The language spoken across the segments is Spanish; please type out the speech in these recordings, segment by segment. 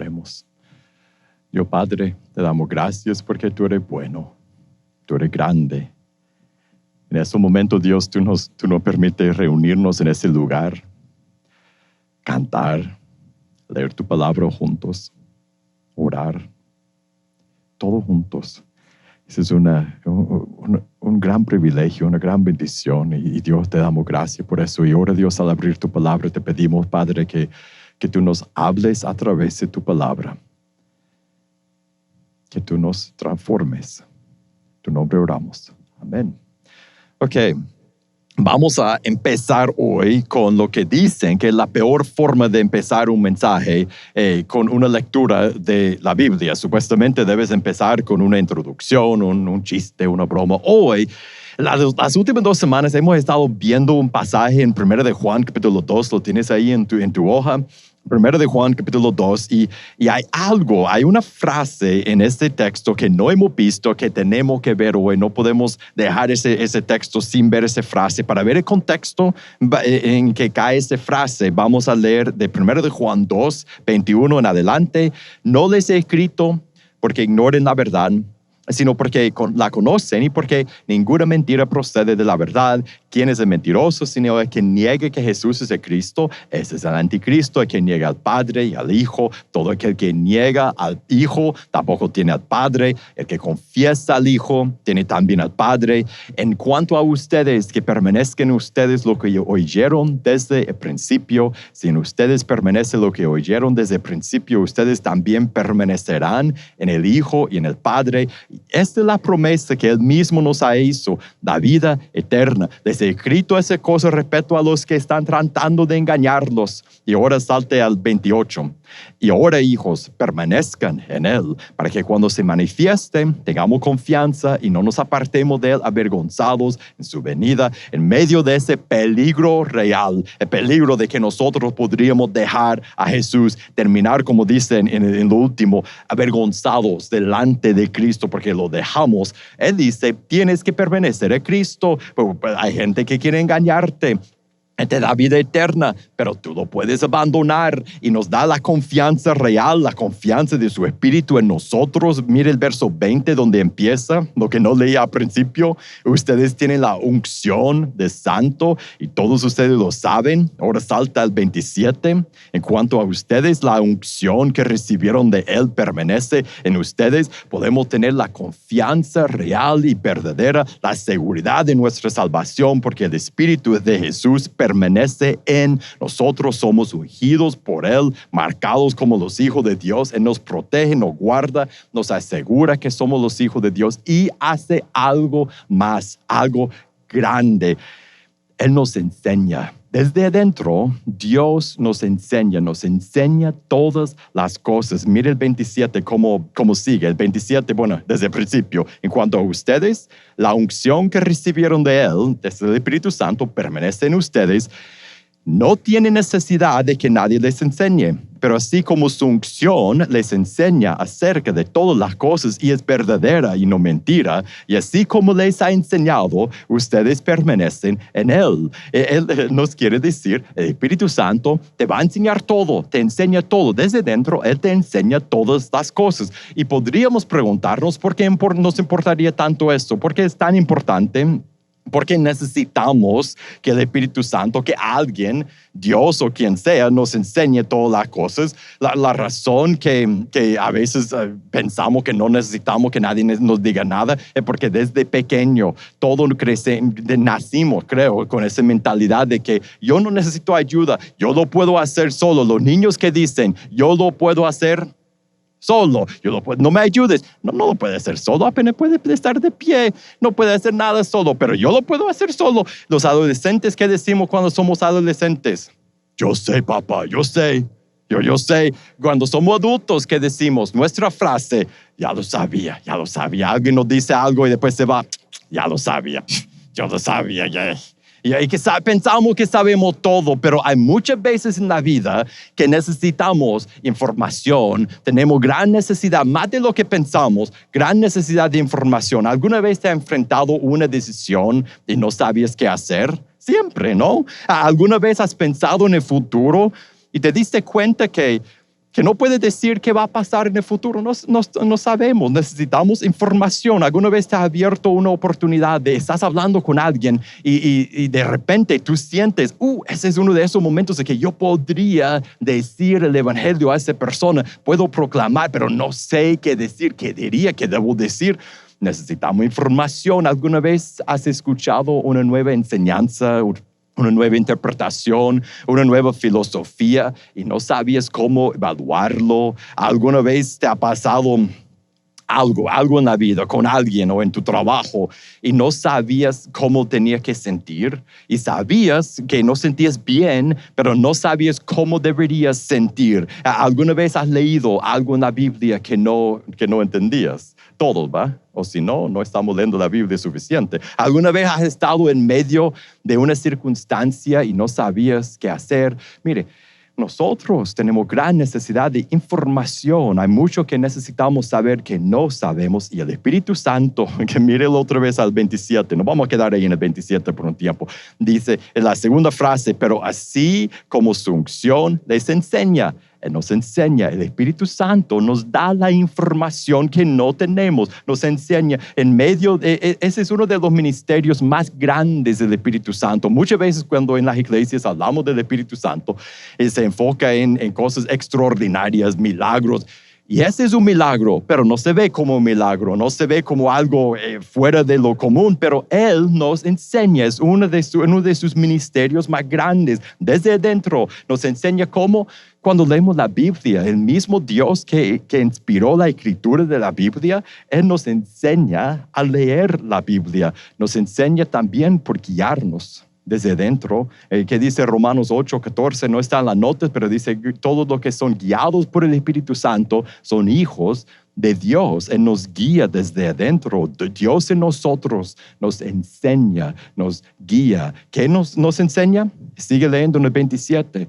Oremos. Dios Padre, te damos gracias porque tú eres bueno, tú eres grande. En este momento, Dios, tú nos permites reunirnos en este lugar, cantar, leer tu palabra juntos, orar, todos juntos. Ese es un gran privilegio, una gran bendición y Dios, te damos gracias por eso. Y ahora, Dios, al abrir tu palabra, te pedimos, Padre, que tú nos hables a través de tu palabra. Que tú nos transformes. En tu nombre oramos. Amén. Ok, vamos a empezar hoy con lo que dicen que es la peor forma de empezar un mensaje con una lectura de la Biblia. Supuestamente debes empezar con una introducción, un chiste, una broma. Hoy, las últimas 2 semanas hemos estado viendo un pasaje en 1 de Juan capítulo 2, lo tienes ahí en tu hoja. 1 de Juan capítulo 2 y hay una frase en este texto que no hemos visto, que tenemos que ver hoy. No podemos dejar ese texto sin ver esa frase. Para ver el contexto en que cae esa frase, vamos a leer de 1 de Juan 2, 21 en adelante. No les he escrito porque ignoren la verdad, sino porque la conocen y porque ninguna mentira procede de la verdad. ¿Quién es el mentiroso? Sino el que niegue que Jesús es el Cristo. Ese es el anticristo, el que niega al Padre y al Hijo. Todo aquel que niega al Hijo tampoco tiene al Padre. El que confiesa al Hijo tiene también al Padre. En cuanto a ustedes, que permanezcan ustedes lo que oyeron desde el principio. Si en ustedes permanece lo que oyeron desde el principio, ustedes también permanecerán en el Hijo y en el Padre. Esta es la promesa que Él mismo nos ha hecho, la vida eterna. Les he escrito esa cosa respecto a los que están tratando de engañarlos. Y ahora salte al 28. Y ahora, hijos, permanezcan en Él, para que cuando se manifieste, tengamos confianza y no nos apartemos de Él avergonzados en su venida, en medio de ese peligro real, el peligro de que nosotros podríamos dejar a Jesús, terminar, como dicen en lo último, avergonzados delante de Cristo, porque lo dejamos. Él dice, tienes que permanecer en Cristo. Pero hay gente que quiere engañarte. Te da vida eterna, pero tú lo puedes abandonar y nos da la confianza real, la confianza de su Espíritu en nosotros. Mire el verso 20 donde empieza, lo que no leía al principio. Ustedes tienen la unción de santo y todos ustedes lo saben. Ahora salta al 27. En cuanto a ustedes, la unción que recibieron de Él permanece en ustedes. Podemos tener la confianza real y verdadera, la seguridad de nuestra salvación, porque el Espíritu de Jesús permanece en nosotros. Somos ungidos por Él, marcados como los hijos de Dios. Él nos protege, nos guarda, nos asegura que somos los hijos de Dios y hace algo más, algo grande. Él nos enseña. Desde adentro, Dios nos enseña todas las cosas. Mire el 27, cómo sigue. El 27, bueno, desde el principio. En cuanto a ustedes, la unción que recibieron de Él, desde el Espíritu Santo, permanece en ustedes. No tienen necesidad de que nadie les enseñe, pero así como su unción les enseña acerca de todas las cosas y es verdadera y no mentira, y así como les ha enseñado, ustedes permanecen en Él. Él nos quiere decir, el Espíritu Santo te va a enseñar todo, te enseña todo. Desde dentro, Él te enseña todas las cosas. Y podríamos preguntarnos por qué nos importaría tanto esto, por qué es tan importante. Porque necesitamos que el Espíritu Santo, que alguien, Dios o quien sea, nos enseñe todas las cosas. La razón que a veces pensamos que no necesitamos que nadie nos diga nada es porque desde pequeño todos nacimos, creo, con esa mentalidad de que yo no necesito ayuda, yo lo puedo hacer solo. Los niños que dicen, yo lo puedo hacer solo, no me ayudes. No lo puede hacer solo, apenas puede estar de pie, no puede hacer nada solo, pero yo lo puedo hacer solo. Los adolescentes, ¿qué decimos cuando somos adolescentes? Yo sé, papá, yo sé. Yo sé. Cuando somos adultos, ¿qué decimos? Nuestra frase, ya lo sabía. Alguien nos dice algo y después se va, ya lo sabía, yo lo sabía, ya. Y que pensamos que sabemos todo, pero hay muchas veces en la vida que necesitamos información. Tenemos gran necesidad, más de lo que pensamos, gran necesidad de información. ¿Alguna vez te has enfrentado una decisión y no sabías qué hacer? Siempre, ¿no? ¿Alguna vez has pensado en el futuro y te diste cuenta que que no puede decir qué va a pasar en el futuro. No sabemos, necesitamos información. ¿Alguna vez te ha abierto una oportunidad de estás hablando con alguien y de repente tú sientes, ese es uno de esos momentos en que yo podría decir el evangelio a esa persona, puedo proclamar, pero no sé qué decir, qué diría, qué debo decir? Necesitamos información. ¿Alguna vez has escuchado una nueva enseñanza, una nueva interpretación, una nueva filosofía y no sabías cómo evaluarlo? ¿Alguna vez te ha pasado algo en la vida con alguien o en tu trabajo y no sabías cómo tenía que sentir y sabías que no sentías bien, pero no sabías cómo deberías sentir? ¿Alguna vez has leído algo en la Biblia que no entendías? Todos, ¿va? O si no, no estamos leyendo la Biblia suficiente. ¿Alguna vez has estado en medio de una circunstancia y no sabías qué hacer? Mire, nosotros tenemos gran necesidad de información. Hay mucho que necesitamos saber que no sabemos. Y el Espíritu Santo, que mire otra vez al 27, nos vamos a quedar ahí en el 27 por un tiempo. Dice en la segunda frase, pero así como su unción les enseña. Él nos enseña, el Espíritu Santo nos da la información que no tenemos, nos enseña en medio de, ese es uno de los ministerios más grandes del Espíritu Santo. Muchas veces cuando en las iglesias hablamos del Espíritu Santo, se enfoca en cosas extraordinarias, milagros. Y ese es un milagro, pero no se ve como un milagro, no se ve como algo fuera de lo común, pero Él nos enseña, es uno de sus ministerios más grandes. Desde adentro nos enseña cómo, cuando leemos la Biblia, el mismo Dios que inspiró la escritura de la Biblia, Él nos enseña a leer la Biblia, nos enseña también por guiarnos desde dentro, que dice Romanos 8:14, no está en las notas, pero dice todos los que son guiados por el Espíritu Santo son hijos de Dios. Él nos guía desde adentro. Dios en nosotros nos enseña, nos guía. ¿Qué nos enseña? Sigue leyendo en el 27.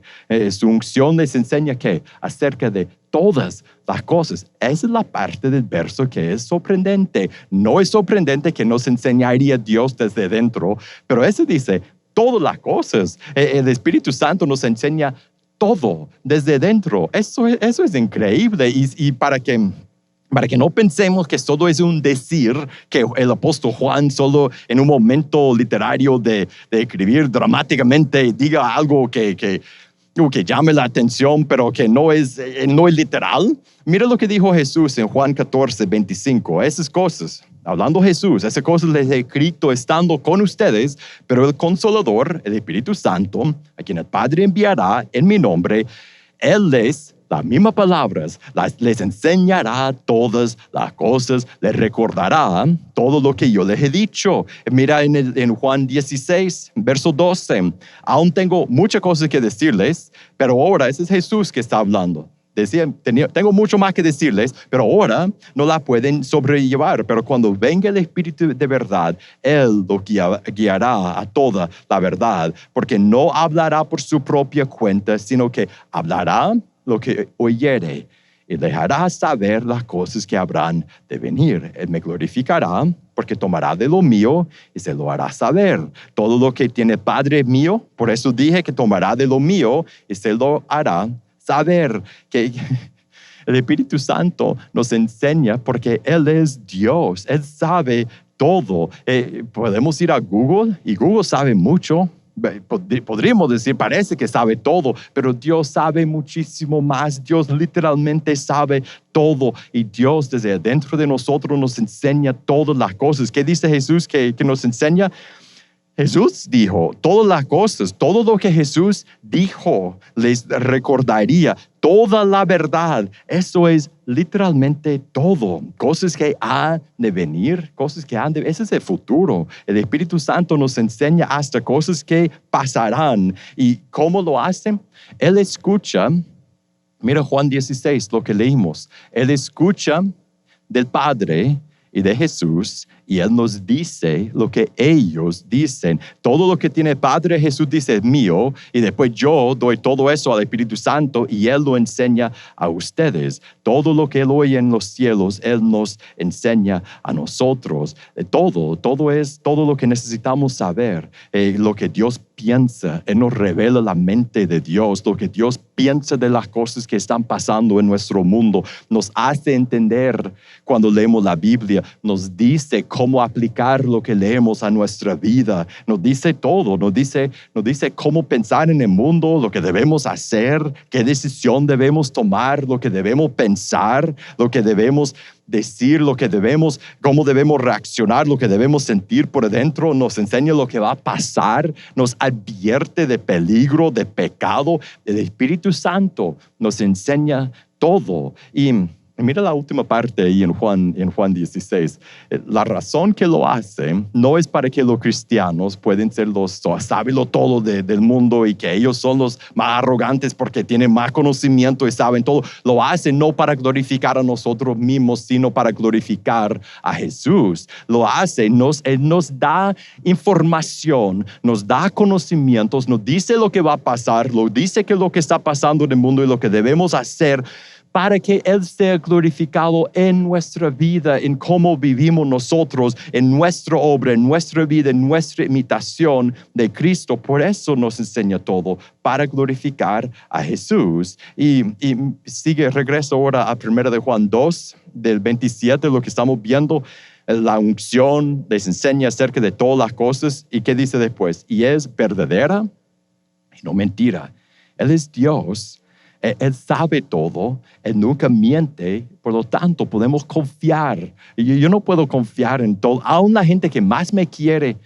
Su unción les enseña ¿qué? Acerca de todas las cosas. Esa es la parte del verso que es sorprendente. No es sorprendente que nos enseñaría Dios desde dentro, pero eso dice todas las cosas. El Espíritu Santo nos enseña todo desde dentro. Eso es increíble. Y para que no pensemos que solo es un decir, que el apóstol Juan solo en un momento literario de escribir dramáticamente diga algo que llame la atención, pero que no es literal. Mira lo que dijo Jesús en Juan 14:25. Esas cosas, hablando Jesús, esas cosas les he escrito estando con ustedes, pero el Consolador, el Espíritu Santo, a quien el Padre enviará en mi nombre, Él las mismas palabras, les enseñará todas las cosas, les recordará todo lo que yo les he dicho. Mira en Juan 16, verso 12, aún tengo muchas cosas que decirles, pero ahora, ese es Jesús que está hablando. Decía, tengo mucho más que decirles, pero ahora no la pueden sobrellevar. Pero cuando venga el Espíritu de verdad, Él lo guiará a toda la verdad, porque no hablará por su propia cuenta, sino que hablará lo que oyere y dejará saber las cosas que habrán de venir. Él me glorificará porque tomará de lo mío y se lo hará saber. Todo lo que tiene Padre mío, por eso dije que tomará de lo mío y se lo hará saber. Que el Espíritu Santo nos enseña porque Él es Dios. Él sabe todo. Podemos ir a Google y Google sabe mucho. Podríamos decir, parece que sabe todo, pero Dios sabe muchísimo más. Dios literalmente sabe todo y Dios desde adentro de nosotros nos enseña todas las cosas. ¿Qué dice Jesús que nos enseña? Jesús dijo todas las cosas, todo lo que Jesús dijo les recordaría, toda la verdad. Eso es literalmente todo. Cosas que han de venir, ese es el futuro. El Espíritu Santo nos enseña hasta cosas que pasarán. ¿Y cómo lo hacen? Él escucha, mira Juan 16, lo que leímos. Él escucha del Padre y de Jesús, y Él nos dice lo que ellos dicen. Todo lo que tiene el Padre, Jesús dice es mío, y después yo doy todo eso al Espíritu Santo y Él lo enseña a ustedes. Todo lo que Él oye en los cielos, Él nos enseña a nosotros. Todo es todo lo que necesitamos saber, lo que Dios piensa, Él nos revela la mente de Dios, lo que Dios piensa de las cosas que están pasando en nuestro mundo. Nos hace entender cuando leemos la Biblia, nos dice cómo aplicar lo que leemos a nuestra vida, nos dice todo, nos dice cómo pensar en el mundo, lo que debemos hacer, qué decisión debemos tomar, lo que debemos pensar, lo que debemos decir, cómo debemos reaccionar, lo que debemos sentir por dentro, nos enseña lo que va a pasar, nos advierte de peligro, de pecado. El Espíritu Santo nos enseña todo. Y mira la última parte ahí en Juan 16. La razón que lo hace no es para que los cristianos pueden ser sabenlo todo del mundo y que ellos son los más arrogantes porque tienen más conocimiento y saben todo. Lo hace no para glorificar a nosotros mismos, sino para glorificar a Jesús. Lo hace, Él nos da información, nos da conocimientos, nos dice lo que va a pasar, nos dice que lo que está pasando en el mundo y lo que debemos hacer para que Él sea glorificado en nuestra vida, en cómo vivimos nosotros, en nuestra obra, en nuestra vida, en nuestra imitación de Cristo. Por eso nos enseña todo, para glorificar a Jesús. Y regreso ahora a 1 de Juan 2, del 27, lo que estamos viendo. La unción les enseña acerca de todas las cosas. ¿Y qué dice después? Y es verdadera y no mentira. Él es Dios. Él sabe todo, Él nunca miente, por lo tanto podemos confiar. Yo no puedo confiar en todo. Aún la gente que más me quiere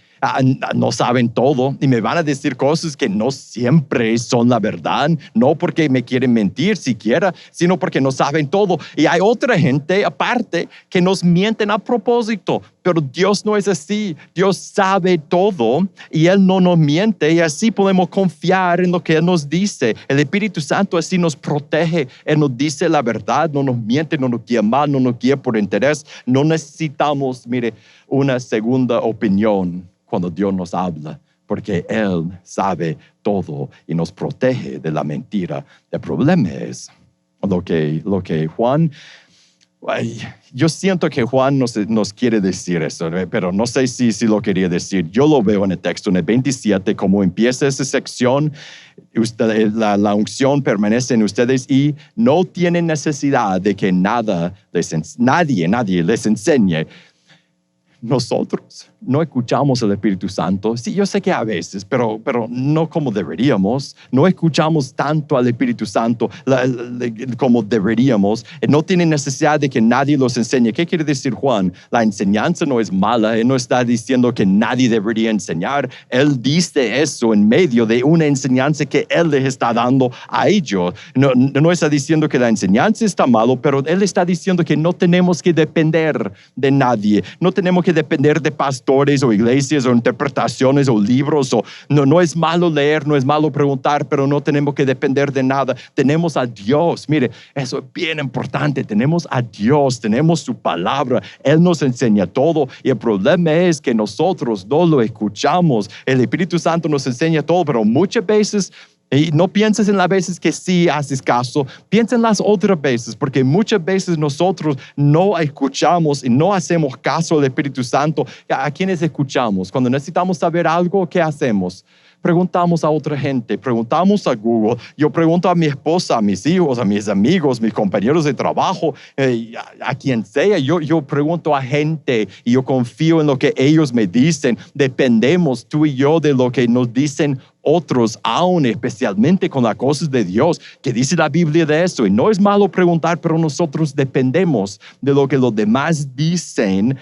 no saben todo y me van a decir cosas que no siempre son la verdad, no porque me quieren mentir siquiera, sino porque no saben todo. Y hay otra gente aparte que nos mienten a propósito, pero Dios no es así. Dios sabe todo y Él no nos miente y así podemos confiar en lo que Él nos dice. El Espíritu Santo así nos protege. Él nos dice la verdad, no nos miente, no nos guía mal, no nos guía por interés. No necesitamos, una segunda opinión cuando Dios nos habla, porque Él sabe todo y nos protege de la mentira. El problema es lo que Juan... yo siento que Juan nos quiere decir eso, pero no sé si lo quería decir. Yo lo veo en el texto, en el 27, como empieza esa sección, la unción permanece en ustedes y no tienen necesidad de que nadie les enseñe. Nosotros no escuchamos al Espíritu Santo. Sí, yo sé que a veces, pero no como deberíamos. No escuchamos tanto al Espíritu Santo como deberíamos. No tienen necesidad de que nadie los enseñe. ¿Qué quiere decir Juan? La enseñanza no es mala. Él no está diciendo que nadie debería enseñar. Él dice eso en medio de una enseñanza que Él les está dando a ellos. No está diciendo que la enseñanza está malo, pero Él está diciendo que no tenemos que depender de nadie. No tenemos que depender de pastores o iglesias o interpretaciones o libros. No es malo leer, no es malo preguntar, pero no tenemos que depender de nada. Tenemos a Dios. Mire, eso es bien importante. Tenemos a Dios, tenemos su palabra. Él nos enseña todo y el problema es que nosotros no lo escuchamos. El Espíritu Santo nos enseña todo, pero muchas veces... Y no pienses en las veces que sí haces caso, piensa en las otras veces, porque muchas veces nosotros no escuchamos y no hacemos caso al Espíritu Santo. ¿A quiénes escuchamos? Cuando necesitamos saber algo, ¿qué hacemos? Preguntamos a otra gente, preguntamos a Google. Yo pregunto a mi esposa, a mis hijos, a mis amigos, mis compañeros de trabajo, a quien sea. Yo pregunto a gente y yo confío en lo que ellos me dicen. Dependemos tú y yo de lo que nos dicen otros, aún especialmente con las cosas de Dios. ¿Qué dice la Biblia de eso? Y no es malo preguntar, pero nosotros dependemos de lo que los demás dicen.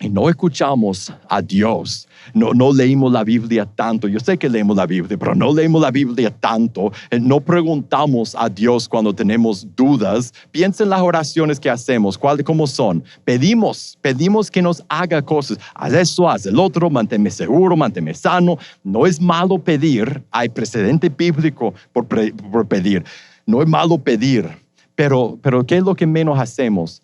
Y no escuchamos a Dios. No leímos la Biblia tanto. Yo sé que leemos la Biblia, pero no leemos la Biblia tanto. No preguntamos a Dios cuando tenemos dudas. Piensa en las oraciones que hacemos. ¿Cómo son? Pedimos que nos haga cosas. Haz eso, haz el otro, manténme seguro, manténme sano. No es malo pedir. Hay precedente bíblico por pedir. No es malo pedir. Pero ¿qué es lo que menos hacemos?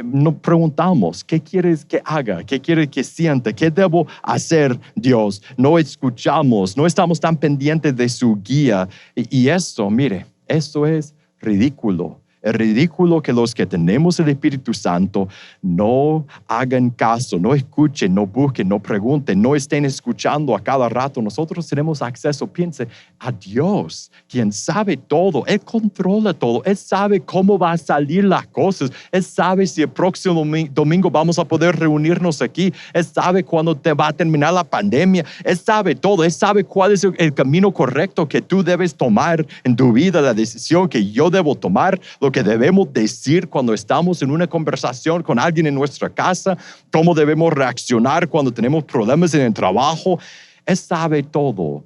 No preguntamos, ¿qué quieres que haga? ¿Qué quieres que sienta? ¿Qué debo hacer, Dios? No escuchamos, no estamos tan pendientes de su guía. Y eso, mire, eso es ridículo. Es ridículo que los que tenemos el Espíritu Santo no hagan caso, no escuchen, no busquen, no pregunten, no estén escuchando a cada rato. Nosotros tenemos acceso, piense, a Dios, quien sabe todo. Él controla todo. Él sabe cómo va a salir las cosas. Él sabe si el próximo domingo vamos a poder reunirnos aquí. Él sabe cuándo te va a terminar la pandemia. Él sabe todo. Él sabe cuál es el camino correcto que tú debes tomar en tu vida, la decisión que yo debo tomar, lo que debemos decir cuando estamos en una conversación con alguien en nuestra casa, cómo debemos reaccionar cuando tenemos problemas en el trabajo. Él sabe todo.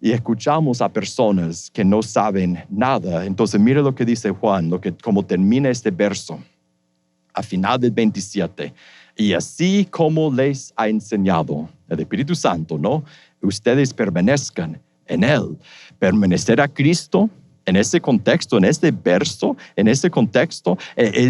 Y escuchamos a personas que no saben nada. Entonces, mire lo que dice Juan, como termina este verso, a final del 27. Y así como les ha enseñado el Espíritu Santo, ¿no? Ustedes permanezcan en Él. Permanecer a Cristo, en ese contexto, en este verso, en ese contexto,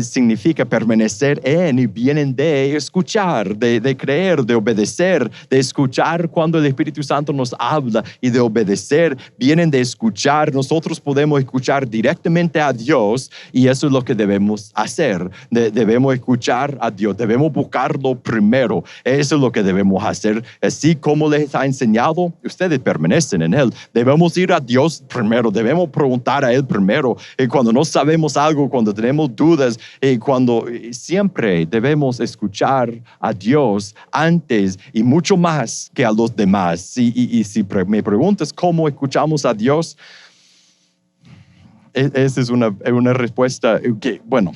significa permanecer en y vienen de escuchar, de creer, de obedecer, de escuchar cuando el Espíritu Santo nos habla y de obedecer, vienen de escuchar. Nosotros podemos escuchar directamente a Dios y eso es lo que debemos hacer. Debemos escuchar a Dios, debemos buscarlo primero. Eso es lo que debemos hacer. Así como les ha enseñado, ustedes permanecen en Él. Debemos ir a Dios primero, debemos preguntar a Él primero, cuando no sabemos algo, cuando tenemos dudas, cuando siempre debemos escuchar a Dios antes y mucho más que a los demás. Y si me preguntas cómo escuchamos a Dios, esa es una respuesta que, bueno,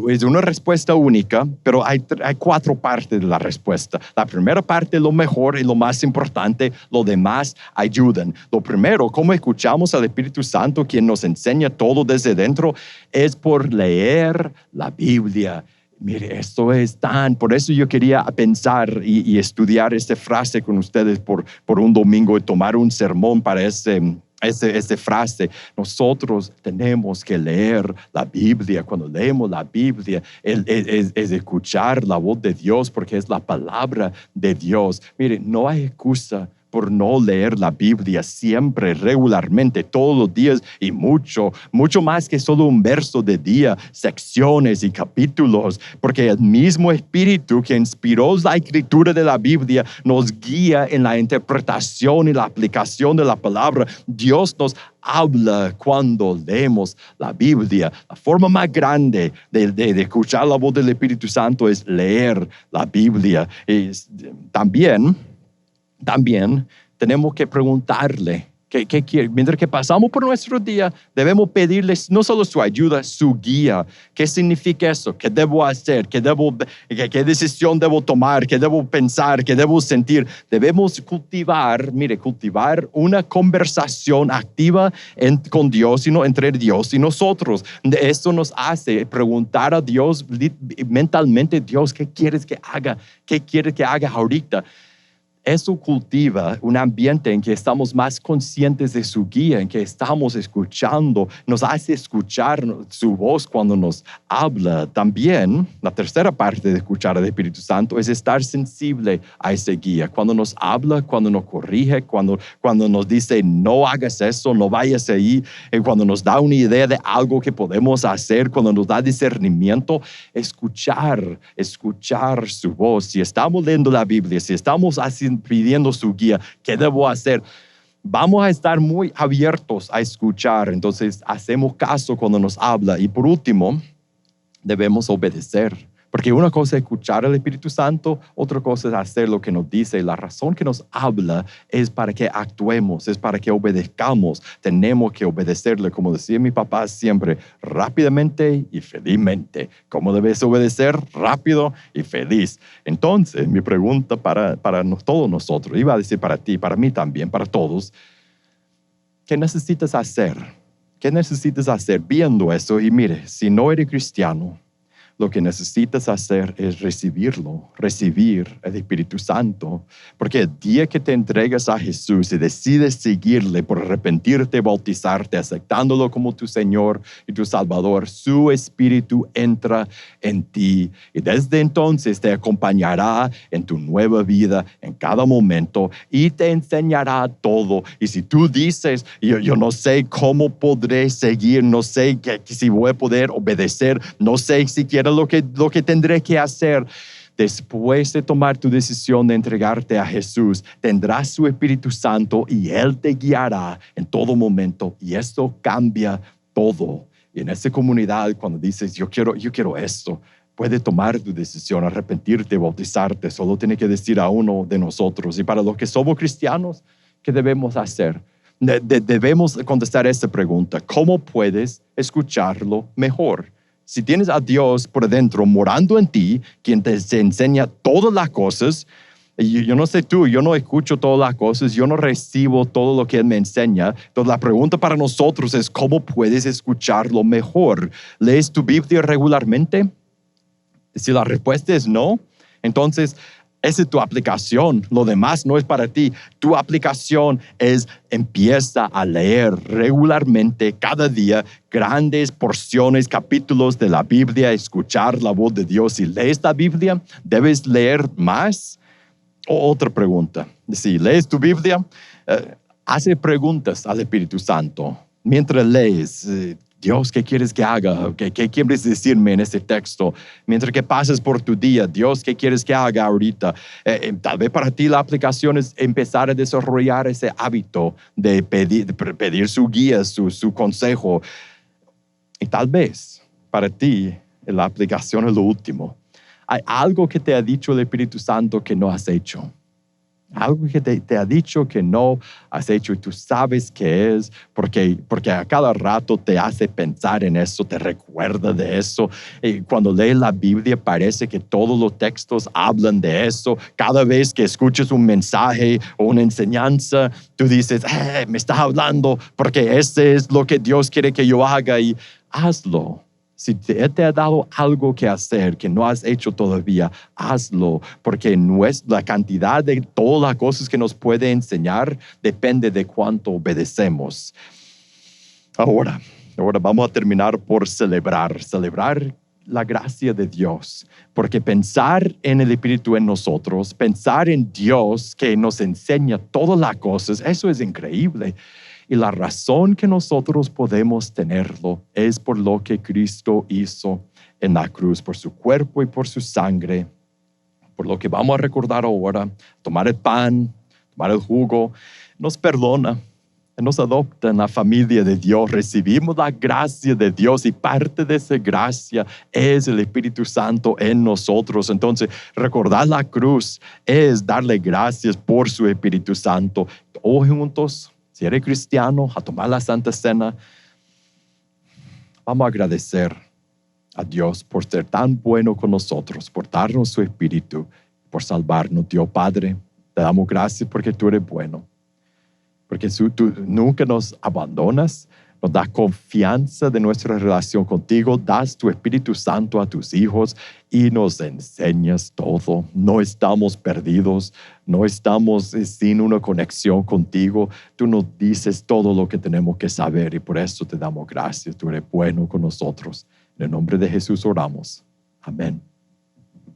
es una respuesta única, pero hay 4 partes de la respuesta. La primera parte es lo mejor y lo más importante, lo demás ayudan. Lo primero, cómo escuchamos al Espíritu Santo, quien nos enseña todo desde dentro, es por leer la Biblia. Mire, esto es por eso yo quería pensar y estudiar esta frase con ustedes por un domingo y tomar un sermón para esta frase. Nosotros tenemos que leer la Biblia. Cuando leemos la Biblia es escuchar la voz de Dios, porque es la palabra de Dios. Mire, no hay excusa por no leer la Biblia siempre, regularmente, todos los días y mucho más que solo un verso de día, secciones y capítulos, porque el mismo Espíritu que inspiró la escritura de la Biblia nos guía en la interpretación y la aplicación de la palabra. Dios nos habla cuando leemos la Biblia. La forma más grande de escuchar la voz del Espíritu Santo es leer la Biblia. También tenemos que preguntarle qué quiere. Mientras que pasamos por nuestro día, debemos pedirles no solo su ayuda, su guía. ¿Qué significa eso? ¿Qué debo hacer? ¿Qué decisión debo tomar? ¿Qué debo pensar? ¿Qué debo sentir? Debemos cultivar una conversación activa con Dios, entre Dios y nosotros. Esto nos hace preguntar a Dios mentalmente: Dios, ¿qué quieres que haga? ¿Qué quieres que haga ahorita? Eso cultiva un ambiente en que estamos más conscientes de su guía, en que estamos escuchando, nos hace escuchar su voz cuando nos habla. También, la tercera parte de escuchar al Espíritu Santo es estar sensible a ese guía. Cuando nos habla, cuando nos corrige, cuando nos dice no hagas eso, no vayas ahí, cuando nos da una idea de algo que podemos hacer, cuando nos da discernimiento, escuchar su voz. Si estamos leyendo la Biblia, si estamos pidiendo su guía, ¿qué debo hacer? Vamos a estar muy abiertos a escuchar. Entonces hacemos caso cuando nos habla. Y por último, debemos obedecer. Porque una cosa es escuchar al Espíritu Santo, otra cosa es hacer lo que nos dice. Y la razón que nos habla es para que actuemos, es para que obedezcamos. Tenemos que obedecerle, como decía mi papá siempre, rápidamente y felizmente. ¿Cómo debes obedecer? Rápido y feliz. Entonces, mi pregunta para todos nosotros, iba a decir para ti, para mí también, para todos, ¿qué necesitas hacer? ¿Qué necesitas hacer viendo eso? Y mire, si no eres cristiano, Lo que necesitas hacer es recibirlo, recibir el Espíritu Santo. Porque el día que te entregas a Jesús y decides seguirle por arrepentirte, bautizarte, aceptándolo como tu Señor y tu Salvador, su Espíritu entra en ti. Y desde entonces te acompañará en tu nueva vida, en cada momento, y te enseñará todo. Y si tú dices, yo no sé cómo podré seguir, no sé si voy a poder obedecer, no sé siquiera lo que tendré que hacer. Después de tomar tu decisión de entregarte a Jesús, tendrás su Espíritu Santo y Él te guiará en todo momento. Y esto cambia todo. Y en esta comunidad, cuando dices, yo quiero esto, puedes tomar tu decisión, arrepentirte, bautizarte. Solo tiene que decir a uno de nosotros. Y para los que somos cristianos, ¿qué debemos hacer? Debemos contestar esta pregunta. ¿Cómo puedes escucharlo mejor? Si tienes a Dios por dentro morando en ti, quien te enseña todas las cosas, yo no sé tú, yo no escucho todas las cosas, yo no recibo todo lo que Él me enseña. Entonces la pregunta para nosotros es, ¿cómo puedes escucharlo mejor? ¿Lees tu Biblia regularmente? Si la respuesta es no, entonces esa es tu aplicación. Lo demás no es para ti. Tu aplicación es empieza a leer regularmente cada día grandes porciones, capítulos de la Biblia, escuchar la voz de Dios. Si lees la Biblia, ¿debes leer más? Otra pregunta. Si lees tu Biblia, hace preguntas al Espíritu Santo. Mientras lees, Dios, ¿qué quieres que haga? ¿Qué quieres decirme en este texto? Mientras que pases por tu día, Dios, ¿qué quieres que haga ahorita? Tal vez para ti la aplicación es empezar a desarrollar ese hábito de pedir su guía, su consejo. Y tal vez para ti la aplicación es lo último. Hay algo que te ha dicho el Espíritu Santo que no has hecho. Algo que te ha dicho que no has hecho y tú sabes qué es, porque a cada rato te hace pensar en eso, te recuerda de eso. Y cuando lees la Biblia parece que todos los textos hablan de eso. Cada vez que escuchas un mensaje o una enseñanza, tú dices, me estás hablando porque ese es lo que Dios quiere que yo haga y hazlo. Si Él te ha dado algo que hacer que no has hecho todavía, hazlo, porque la cantidad de todas las cosas que nos puede enseñar depende de cuánto obedecemos. Ahora vamos a terminar por celebrar la gracia de Dios, porque pensar en el Espíritu en nosotros, pensar en Dios que nos enseña todas las cosas, eso es increíble. Y la razón que nosotros podemos tenerlo es por lo que Cristo hizo en la cruz, por su cuerpo y por su sangre, por lo que vamos a recordar ahora, tomar el pan, tomar el jugo, nos perdona, nos adopta en la familia de Dios, recibimos la gracia de Dios y parte de esa gracia es el Espíritu Santo en nosotros. Entonces, recordar la cruz es darle gracias por su Espíritu Santo. Hoy juntos, si eres cristiano, a tomar la Santa Cena, vamos a agradecer a Dios por ser tan bueno con nosotros, por darnos su Espíritu, por salvarnos. Dios Padre, te damos gracias porque tú eres bueno, porque tú nunca nos abandonas, nos das confianza de nuestra relación contigo, das tu Espíritu Santo a tus hijos y nos enseñas todo. No estamos perdidos, no estamos sin una conexión contigo. Tú nos dices todo lo que tenemos que saber y por eso te damos gracias. Tú eres bueno con nosotros. En el nombre de Jesús oramos. Amén.